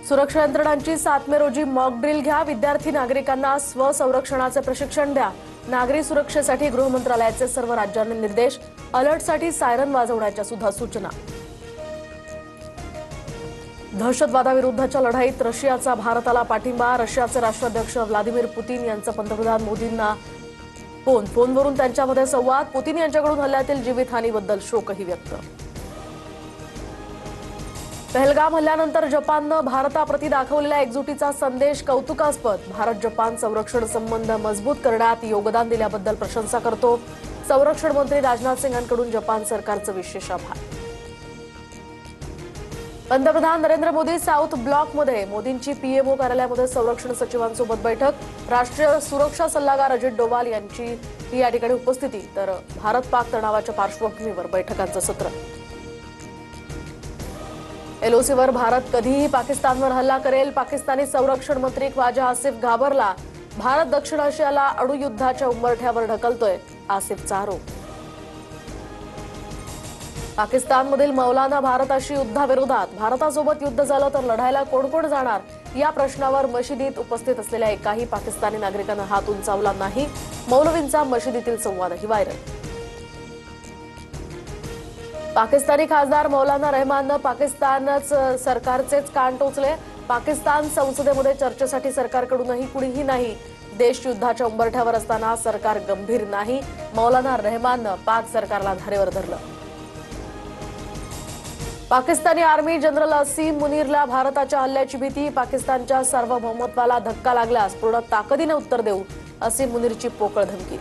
सुरक्षा यंत्रणांची 7 मे रोजी मॉक ड्रिल घ्या। विद्यार्थी नागरिकांना स्वसंरक्षणाचे प्रशिक्षण द्या। नागरी सुरक्षेसाठी गृह मंत्रालयाचे सर्व राज्यांना निर्देश। अलर्टसाठी सायरन वाजवण्याच्या सुद्धा सूचना। दहशतवादाविरुद्धच्या लढाईत रशियाचा भारताला पाठिंबा। रशियाचे राष्ट्राध्यक्ष व्लादिमीर पुतीन यांचा पंतप्रधान मोदींना फोनवरून त्यांच्यामध्ये संवाद। पुतीन यांच्याकडून हल्ल्यातील जीवितहानीबद्दल शोकही व्यक्त। पहलगाम हल्ल्यानंतर जपाननं भारताप्रती दाखवलेल्या एकजुटीचा संदेश कौतुकास्पद। भारत जपान संरक्षण संबंध मजबूत करण्यात योगदान दिल्याबद्दल प्रशंसा करतो। संरक्षण मंत्री राजनाथ सिंह यांच्याकडून जपान सरकारचं विशेष आभार। पंतप्रधान नरेंद्र मोदी साऊथ ब्लॉकमध्ये मोदींची पीएमओ कार्यालयामध्ये संरक्षण सचिवांसोबत बैठक। राष्ट्रीय सुरक्षा सल्लागार अजित डोवाल यांची या ठिकाणी उपस्थिती। तर भारत पाक तणावाच्या पार्श्वभूमीवर बैठकांचं सत्र। एलओसीवर भारत कधीही पाकिस्तानवर हल्ला करेल। पाकिस्तानी संरक्षण मंत्री ख्वाजा आसिफ घाबरला। भारत दक्षिण आशियाला अणुयुद्धाच्या उंबरठ्यावर ढकलतोय, आसिफचा आरोप। पाकिस्तानमधील मौलाना भारताशी युद्धाविरोधात। भारतासोबत युद्ध झालं तर लढायला कोण कोण जाणार, या प्रश्नावर मशिदीत उपस्थित असलेल्या एकाही पाकिस्तानी नागरिकानं हात उंचावला नाही। मौलवींचा मशिदीतील संवादही व्हायरल। पाकिस्तानी खासदार मौलाना रहमाननं पाकिस्तानच सरकारचेच कान टोचले। पाकिस्तान संसदेमध्ये चर्चेसाठी सरकारकडूनही कुणीही नाही। देश युद्धाच्या उंबरठ्यावर असताना सरकार गंभीर नाही। मौलाना रहमाननं पाक सरकारला धारेवर धरलं। पाकिस्तानी आर्मी जनरल असीम मुनीरला भारताच्या हल्ल्याची भीती। पाकिस्तानच्या सार्वभौमत्वाला धक्का लागल्यास पूर्ण ताकदीने उत्तर देऊ, असीम मुनीरची पोकळ धमकी।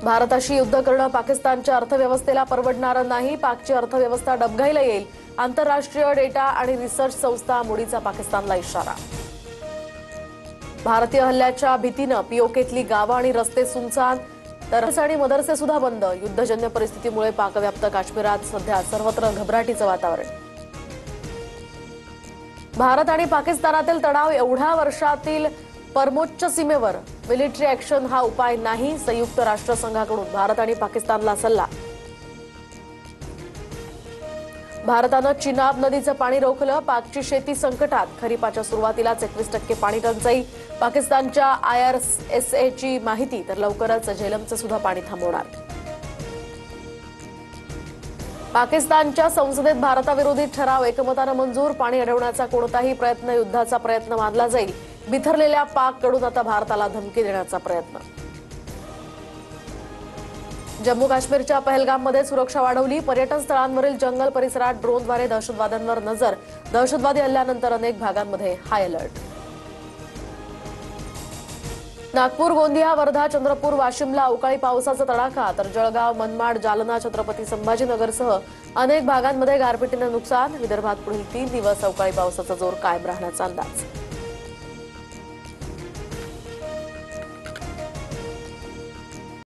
भारताशी युद्ध करणं पाकिस्तानच्या अर्थव्यवस्थेला परवडणारं नाही। पाकची अर्थव्यवस्था डबघाईला येईल। आंतरराष्ट्रीय डेटा आणि रिसर्च संस्था मूडीचा पाकिस्तानला इशारा। भारतीय हल्ल्याच्या भीतीनं पीओकेतली गावं आणि रस्ते सुनसान, तर आणि मदरसे सुद्धा बंद। युद्धजन्य परिस्थितीमुळे पाकव्याप्त काश्मीरात सध्या सर्वत्र घबराटीचं वातावरण। भारत आणि पाकिस्तानातील तणाव एवढ्या वर्षातील परमोच्च सीमेवर। मिलिटरी ऍक्शन हा उपाय नाही, संयुक्त राष्ट्रसंघाकडून भारत आणि पाकिस्तानला सल्ला। भारतानं चिनाब नदीचं पाणी रोखलं। पाकची शेती संकटात। खरीपाच्या सुरुवातीलाच 21% पाणी टंचाई। पाकिस्तानच्या IRSAची माहिती, तर लवकरच झेलमचं सुद्धा पाणी थांबवणार। पाकिस्तानच्या संसदेत भारताविरोधी ठराव एकमतानं मंजूर। पाणी अडवण्याचा कोणताही प्रयत्न युद्धाचा प्रयत्न मानला जाईल। बिथरलेल्या पाककडून आता भारताला धमकी देण्याचा प्रयत्न। जम्मू काश्मीरच्या पहलगाममध्ये सुरक्षा वाढवली। पर्यटन स्थळांवरील जंगल परिसरात ड्रोनद्वारे दहशतवाद्यांवर नजर। दहशतवादी हल्ल्यानंतर अनेक भागांमध्ये हाय अलर्ट। नागपूर, गोंदिया, वर्धा, चंद्रपूर, वाशिमला अवकाळी पावसाचा तडाखा, तर जळगाव, मनमाड, जालना, छत्रपती संभाजीनगरसह अनेक भागांमध्ये गारपिटीनं नुकसान। विदर्भात पुढील 3 दिवस अवकाळी पावसाचा जोर कायम राहण्याचा अंदाज।